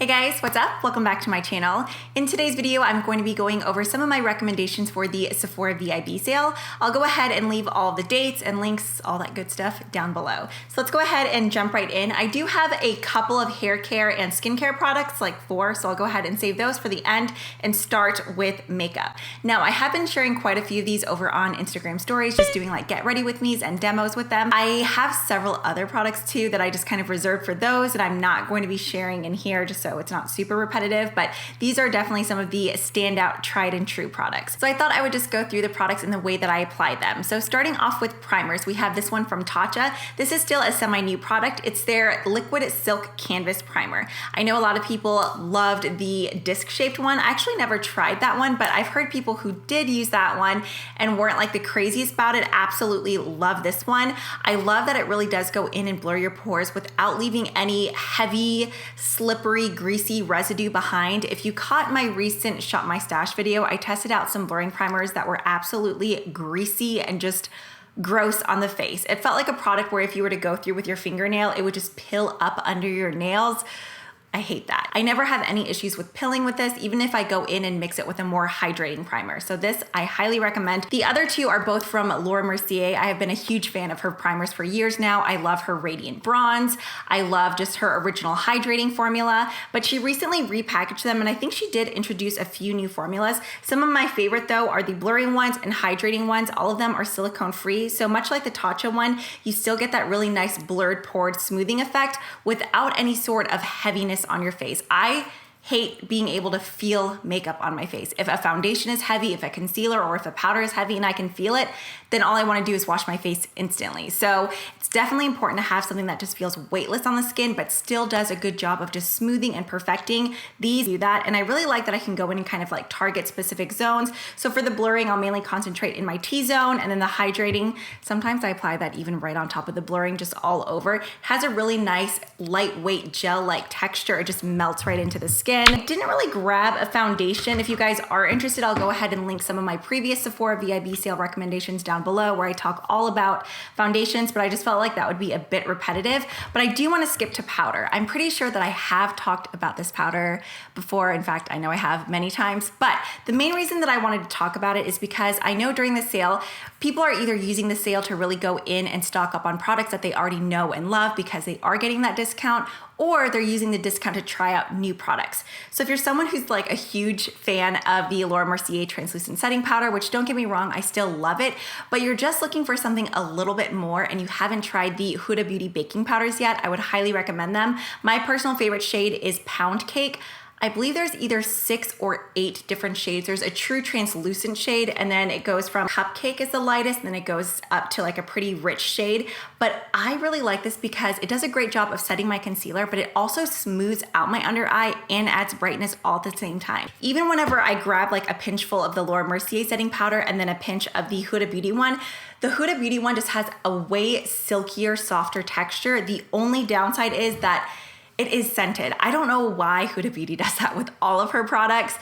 Hey guys, what's up? Welcome back to my channel. In today's video, I'm going to be going over some of my recommendations for the Sephora Vib sale. I'll go ahead and leave all the dates and links, all that good stuff down below. So let's go ahead and jump right in. I do have a couple of hair care and skincare products, like 4, so I'll go ahead and save those for the end and start with makeup. Now, I have been sharing quite a few of these over on Instagram stories, just doing like get ready with me's and demos with them. I have several other products too that I just kind of reserved for those that I'm not going to be sharing in here just so it's not super repetitive, but these are definitely some of the standout tried and true products. So I thought I would just go through the products in the way that I apply them. So starting off with primers, we have this one from Tatcha. This is still a semi-new product. It's their Liquid Silk Canvas Primer. I know a lot of people loved the disc-shaped one. I actually never tried that one, but I've heard people who did use that one and weren't like the craziest about it absolutely love this one. I love that it really does go in and blur your pores without leaving any heavy, slippery, greasy residue behind. If you caught my recent Shop My Stash video, I tested out some blurring primers that were absolutely greasy and just gross on the face. It felt like a product where if you were to go through with your fingernail, it would just pill up under your nails. I hate that. I never have any issues with pilling with this, even if I go in and mix it with a more hydrating primer. So this I highly recommend. The other two are both from Mercier. I have been a huge fan of her primers for years now. I love her Radiant Bronze. I love just her original hydrating formula, but she recently repackaged them and I think she did introduce a few new formulas. Some of my favorite though are the blurring ones and hydrating ones. All of them are silicone free. So much like the Tatcha one, you still get that really nice blurred pored smoothing effect without any sort of heaviness on your face. I hate being able to feel makeup on my face. If a foundation is heavy, if a concealer or if a powder is heavy and I can feel it, then all I want to do is wash my face instantly. So it's definitely important to have something that just feels weightless on the skin, but still does a good job of just smoothing and perfecting. These do that. And I really like that I can go in and kind of like target specific zones. So for the blurring, I'll mainly concentrate in my T-zone, and then the hydrating, sometimes I apply that even right on top of the blurring, just all over. It has a really nice lightweight gel-like texture. It just melts right into the skin. I didn't really grab a foundation. If you guys are interested, I'll go ahead and link some of my previous Sephora Vib sale recommendations down below where I talk all about foundations, but I just felt like that would be a bit repetitive. But I do want to skip to powder. I'm pretty sure that I have talked about this powder before. In fact, I know I have many times, but the main reason that I wanted to talk about it is because I know during the sale, people are either using the sale to really go in and stock up on products that they already know and love because they are getting that discount, or they're using the discount to try out new products. So if you're someone who's like a huge fan of the Mercier Translucent Setting Powder, which don't get me wrong, I still love it, but you're just looking for something a little bit more and you haven't tried the Huda Beauty baking powders yet, I would highly recommend them. My personal favorite shade is Pound Cake. I believe there's either 6 or 8 different shades. There's a true translucent shade, and then it goes from Cupcake is the lightest, and then it goes up to like a pretty rich shade. But I really like this because it does a great job of setting my concealer, but it also smooths out my under eye and adds brightness all at the same time. Even whenever I grab like a pinch full of the Mercier setting powder and then a pinch of the Huda Beauty one, the Huda Beauty one just has a way silkier, softer texture. The only downside is that it is scented. I don't know why Huda Beauty does that with all of her products.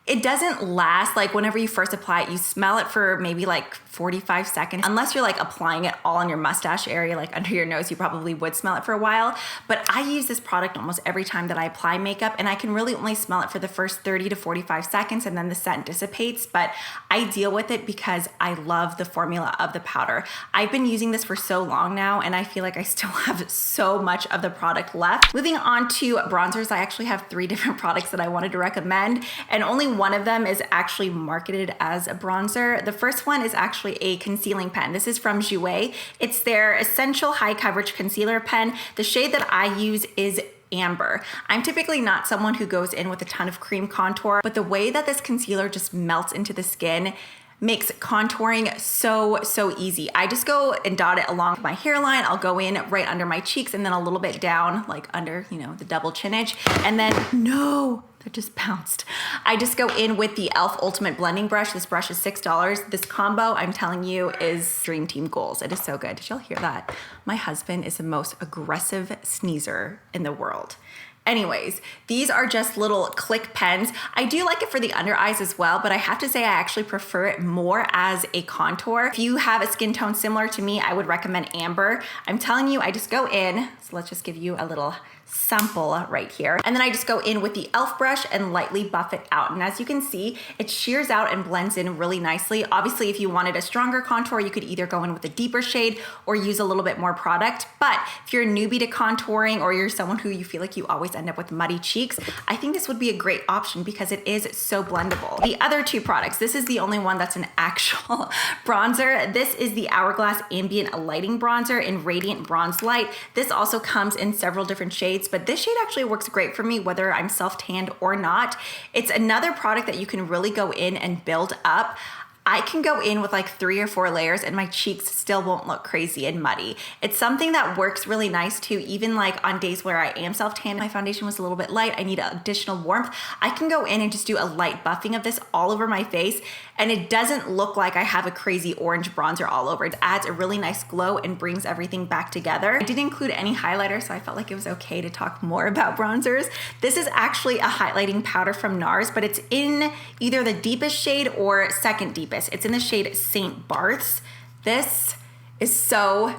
It doesn't last, like whenever you first apply it, you smell it for maybe like 45 seconds. Unless you're like applying it all in your mustache area, like under your nose, you probably would smell it for a while. But I use this product almost every time that I apply makeup, and I can really only smell it for the first 30 to 45 seconds, and then the scent dissipates. But I deal with it because I love the formula of the powder. I've been using this for so long now, and I feel like I still have so much of the product left. Moving on to bronzers, I actually have 3 different products that I wanted to recommend, and only one of them is actually marketed as a bronzer. The first one is actually a concealing pen. This is from Jouer. It's their Essential High Coverage Concealer Pen. The shade that I use is Amber. I'm typically not someone who goes in with a ton of cream contour, but the way that this concealer just melts into the skin makes contouring so easy. I just go and dot it along my hairline. I'll go in right under my cheeks and then a little bit down, like under, you know, the double chin edge. And then, no, that just bounced. I just go in with the e.l.f. Ultimate Blending Brush. This brush is $6. This combo, I'm telling you, is Dream Team goals. It is so good. Did y'all hear that? My husband is the most aggressive sneezer in the world. Anyways, these are just little click pens. I do like it for the under eyes as well, but I have to say I actually prefer it more as a contour. If you have a skin tone similar to me, I would recommend Amber. I'm telling you, I just go in, so let's just give you a little sample right here. And then I just go in with the e.l.f. brush and lightly buff it out. And as you can see, it shears out and blends in really nicely. Obviously, if you wanted a stronger contour, you could either go in with a deeper shade or use a little bit more product. But if you're a newbie to contouring or you're someone who you feel like you always end up with muddy cheeks, I think this would be a great option because it is so blendable. The other two products, this is the only one that's an actual bronzer. This is the Hourglass Ambient Lighting Bronzer in Radiant Bronze Light. This also comes in several different shades, but this shade actually works great for me whether I'm self-tanned or not. It's another product that you can really go in and build up. I can go in with like 3 or 4 layers and my cheeks still won't look crazy and muddy. It's something that works really nice too, even like on days where I am self-tan, my foundation was a little bit light, I need additional warmth. I can go in and just do a light buffing of this all over my face and it doesn't look like I have a crazy orange bronzer all over. It adds a really nice glow and brings everything back together. I didn't include any highlighter, so I felt like it was okay to talk more about bronzers. This is actually a highlighting powder from NARS, but it's in either the deepest shade or second deepest. It's in the shade St. Barths. This is so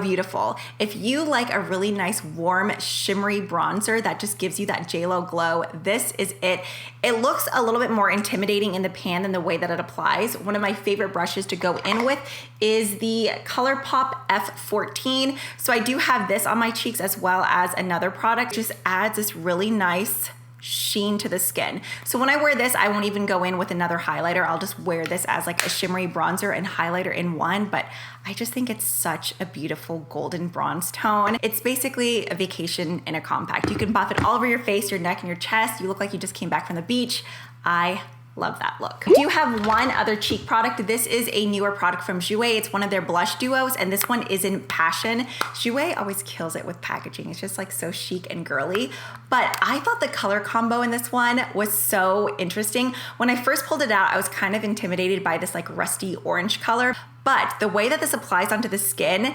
beautiful. If you like a really nice warm shimmery bronzer that just gives you that JLo glow, this is it. It looks a little bit more intimidating in the pan than the way that it applies. One of my favorite brushes to go in with is the ColourPop F14. So I do have this on my cheeks as well as another product. It just adds this really nice sheen to the skin. So when I wear this, I won't even go in with another highlighter. I'll just wear this as like a shimmery bronzer and highlighter in one, but I just think it's such a beautiful golden bronze tone. It's basically a vacation in a compact. You can buff it all over your face, your neck, and your chest. You look like you just came back from the beach. I love that look. I do have one other cheek product. This is a newer product from Jouer. It's one of their blush duos, and this one is in Passion. Jouer always kills it with packaging. It's just like so chic and girly. But I thought the color combo in this one was so interesting. When I first pulled it out, I was kind of intimidated by this like rusty orange color. But the way that this applies onto the skin,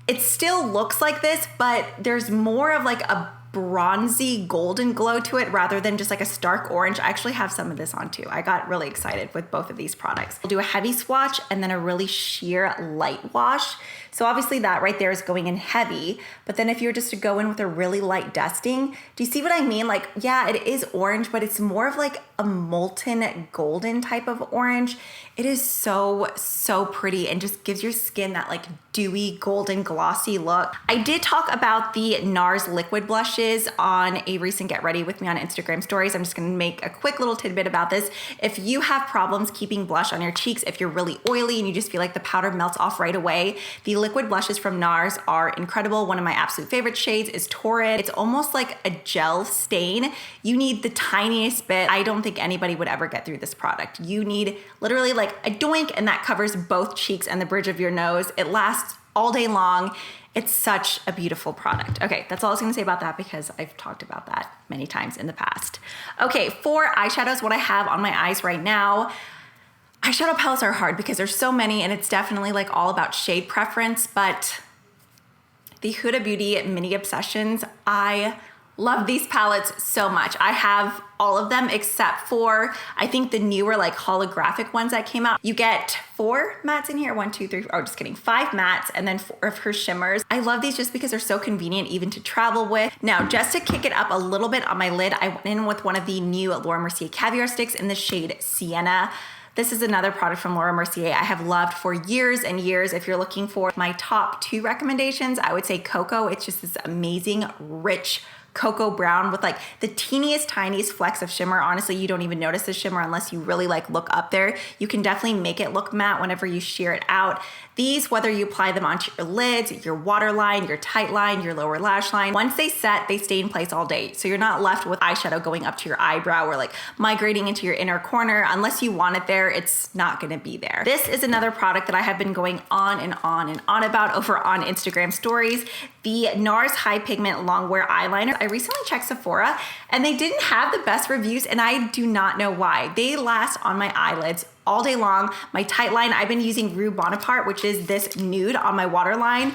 it still looks like this, but there's more of like a bronzy golden glow to it rather than just like a stark orange. I actually have some of this on too. I got really excited with both of these products. I'll do a heavy swatch and then a really sheer light wash. So obviously that right there is going in heavy, but then if you were just to go in with a really light dusting, do you see what I mean? Like, yeah, it is orange, but it's more of like a molten golden type of orange. It is so pretty and just gives your skin that like dewy golden glossy look. I did talk about the NARS liquid blushes on a recent Get Ready With Me on Instagram stories. I'm just gonna make a quick little tidbit about this. If you have problems keeping blush on your cheeks, if you're really oily and you just feel like the powder melts off right away, the liquid blushes from NARS are incredible. One of my absolute favorite shades is Torrid. It's almost like a gel stain. You need the tiniest bit. I don't think anybody would ever get through this product. You need literally like a doink and that covers both cheeks and the bridge of your nose. It lasts all day long. It's such a beautiful product. Okay, that's all I was gonna say about that because I've talked about that many times in the past. Okay, for eyeshadows, what I have on my eyes right now, eyeshadow palettes are hard because there's so many and it's definitely like all about shade preference, but the Huda Beauty Mini Obsessions, I love these palettes so much. I have all of them except for, I think the newer like holographic ones that came out. You get 4 mattes in here, 1, 2, 3, oh, just kidding, 5 mattes and then 4 of her shimmers. I love these just because they're so convenient even to travel with. Now, just to kick it up a little bit on my lid, I went in with one of the new Laura Mercier Caviar sticks in the shade Sienna. This is another product from Laura Mercier I have loved for years and years. If you're looking for my top 2 recommendations, I would say Cocoa. It's just this amazing, rich, cocoa brown with like the teeniest, tiniest flecks of shimmer. Honestly, you don't even notice the shimmer unless you really like look up there. You can definitely make it look matte whenever you sheer it out. These, whether you apply them onto your lids, your waterline, your tight line, your lower lash line, once they set, they stay in place all day. So you're not left with eyeshadow going up to your eyebrow or like migrating into your inner corner. Unless you want it there, it's not gonna be there. This is another product that I have been going on and on and on about over on Instagram stories. The NARS High Pigment Longwear Eyeliner. I recently checked Sephora and they didn't have the best reviews and I do not know why. They last on my eyelids all day long. My tight line, I've been using Rue Bonaparte, which is this nude on my waterline.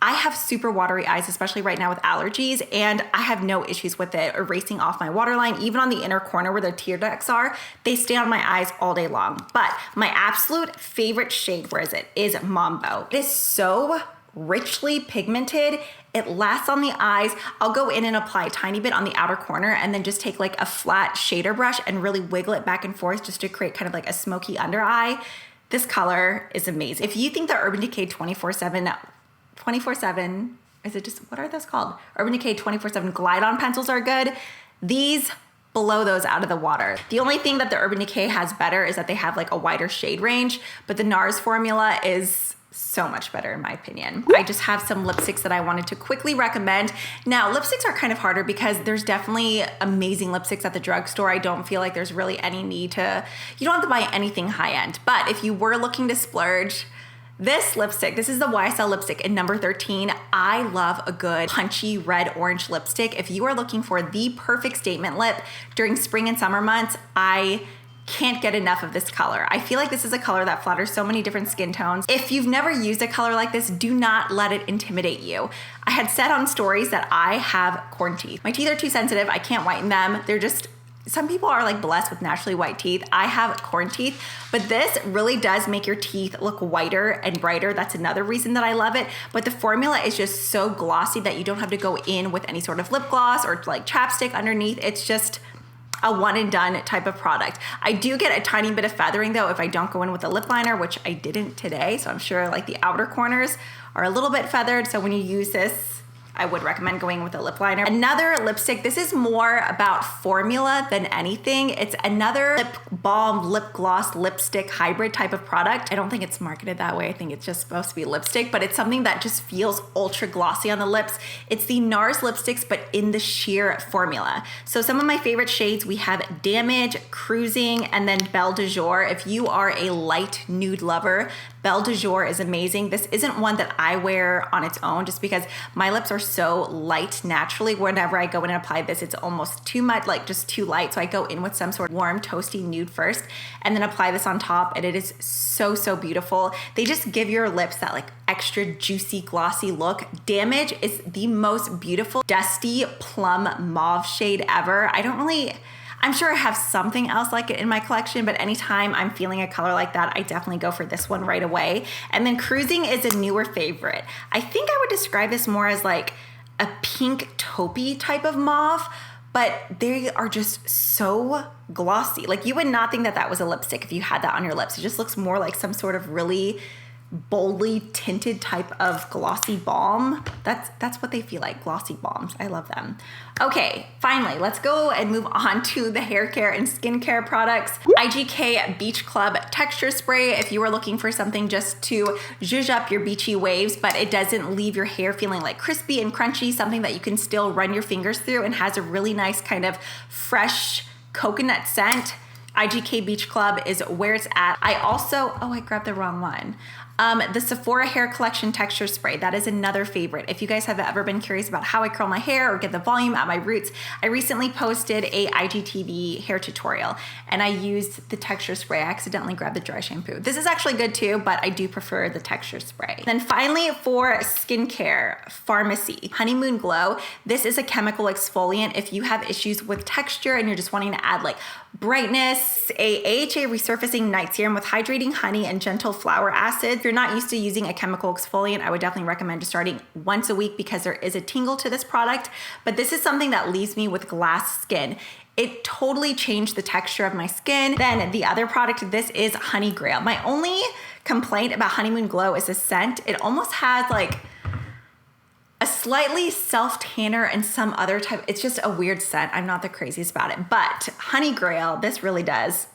I have super watery eyes, especially right now with allergies, and I have no issues with it erasing off my waterline. Even on the inner corner where the tear ducts are, they stay on my eyes all day long. But my absolute favorite shade, where is it, is Mambo. It is so richly pigmented. It lasts on the eyes. I'll go in and apply a tiny bit on the outer corner and then just take like a flat shader brush and really wiggle it back and forth just to create kind of like a smoky under eye. This color is amazing. If you think the Urban Decay 24/7, is it just, what are those called? Urban Decay 24/7 Glide On pencils are good. These blow those out of the water. The only thing that the Urban Decay has better is that they have like a wider shade range, but the NARS formula is so much better in my opinion. I just have some lipsticks that I wanted to quickly recommend. Now, lipsticks are kind of harder because there's definitely amazing lipsticks at the drugstore. I don't feel like there's really any need to, you don't have to buy anything high end, but if you were looking to splurge, this lipstick, this is the YSL lipstick in number 13. I love a good punchy red orange lipstick. If you are looking for the perfect statement lip during spring and summer months, I can't get enough of this color. I feel like this is a color that flatters so many different skin tones. If you've never used a color like this, do not let it intimidate you. I had said on stories that I have corn teeth. My teeth are too sensitive. I can't whiten them. They're just, some people are like blessed with naturally white teeth. I have corn teeth, but this really does make your teeth look whiter and brighter. That's another reason that I love it. But the formula is just so glossy that you don't have to go in with any sort of lip gloss or like chapstick underneath. It's just a one and done type of product. I do get a tiny bit of feathering though if I don't go in with a lip liner, which I didn't today. So I'm sure like the outer corners are a little bit feathered. So when you use this, I would recommend going with a lip liner. Another lipstick, this is more about formula than anything. It's another lip balm, lip gloss, lipstick hybrid type of product. I don't think it's marketed that way. I think it's just supposed to be lipstick, but it's something that just feels ultra glossy on the lips. It's the NARS lipsticks, but in the sheer formula. So some of my favorite shades, we have Damage, Cruising, and then Belle de Jour. If you are a light nude lover, Belle de Jour is amazing. This isn't one that I wear on its own just because my lips are so light naturally. Whenever I go in and apply this, it's almost too much, like just too light. So I go in with some sort of warm, toasty nude first and then apply this on top, and it is so, so beautiful. They just give your lips that like extra juicy, glossy look. Damage is the most beautiful, dusty plum mauve shade ever. I'm sure I have something else like it in my collection, but anytime I'm feeling a color like that, I definitely go for this one right away. And then Cruising is a newer favorite. I think I would describe this more as like a pink taupey type of mauve, but they are just so glossy. Like you would not think that that was a lipstick if you had that on your lips. It just looks more like some sort of really boldly tinted type of glossy balm. That's what they feel like, glossy balms. I love them. Okay, finally, let's go and move on to the hair care and skincare products. IGK Beach Club Texture Spray. If you are looking for something just to zhuzh up your beachy waves, but it doesn't leave your hair feeling like crispy and crunchy, something that you can still run your fingers through and has a really nice kind of fresh coconut scent, IGK Beach Club is where it's at. I grabbed the wrong one. The Sephora Hair Collection Texture Spray, that is another favorite. If you guys have ever been curious about how I curl my hair or get the volume at my roots, I recently posted a IGTV hair tutorial and I used the texture spray. I accidentally grabbed the dry shampoo. This is actually good too, but I do prefer the texture spray. Then finally for skincare, Farmacy Honeymoon Glow. This is a chemical exfoliant. If you have issues with texture and you're just wanting to add like brightness, a AHA resurfacing night serum with hydrating honey and gentle flower acid. If you're not used to using a chemical exfoliant, I would definitely recommend just starting once a week because there is a tingle to this product, but this is something that leaves me with glass skin. It totally changed the texture of my skin. Then the other product, this is Honey Grail. My only complaint about Honeymoon Glow is the scent. It almost has like a slightly self-tanner and some other type. It's just a weird scent. I'm not the craziest about it, but Honey Grail, this really does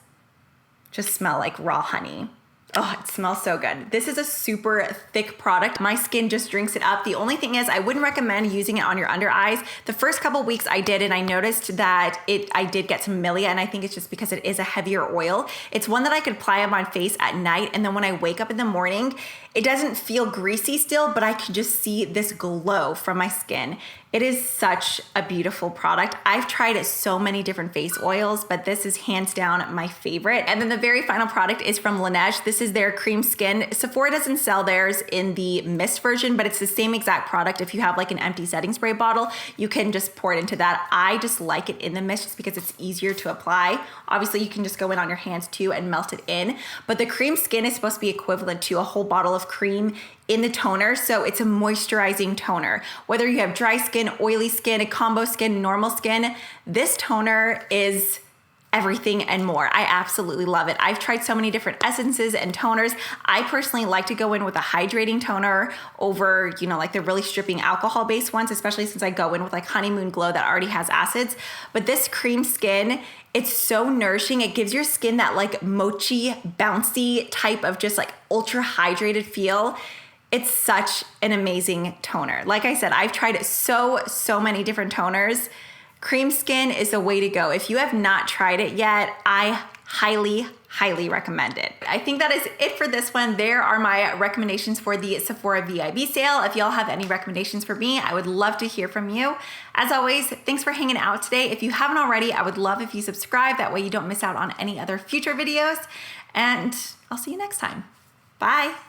just smell like raw honey. Oh, it smells so good. This is a super thick product. My skin just drinks it up. The only thing is I wouldn't recommend using it on your under eyes. The first couple weeks I did, and I noticed that I did get some milia, and I think it's just because it is a heavier oil. It's one that I could apply on my face at night, and then when I wake up in the morning, it doesn't feel greasy still, but I can just see this glow from my skin. It is such a beautiful product. I've tried so many different face oils, but this is hands down my favorite. And then the very final product is from Laneige. This is their cream skin. Sephora doesn't sell theirs in the mist version, but it's the same exact product. If you have like an empty setting spray bottle, you can just pour it into that. I just like it in the mist just because it's easier to apply. Obviously, you can just go in on your hands too and melt it in. But the cream skin is supposed to be equivalent to a whole bottle of cream in the toner, so it's a moisturizing toner. Whether you have dry skin, oily skin, combo skin, normal skin, this toner is everything and more. I absolutely love it. I've tried so many different essences and toners. I personally like to go in with a hydrating toner over, you know, like the really stripping alcohol based ones, especially since I go in with like Honeymoon Glow that already has acids. But this cream skin, it's so nourishing. It gives your skin that like mochi, bouncy type of just like ultra hydrated feel. It's such an amazing toner. Like I said, I've tried so many different toners. Cream skin is the way to go. If you have not tried it yet, I highly recommend it. I think that is it for this one. There are my recommendations for the Sephora VIB sale. If y'all have any recommendations for me, I would love to hear from you. As always, thanks for hanging out today. If you haven't already, I would love if you subscribe. That way you don't miss out on any other future videos. And I'll see you next time. Bye.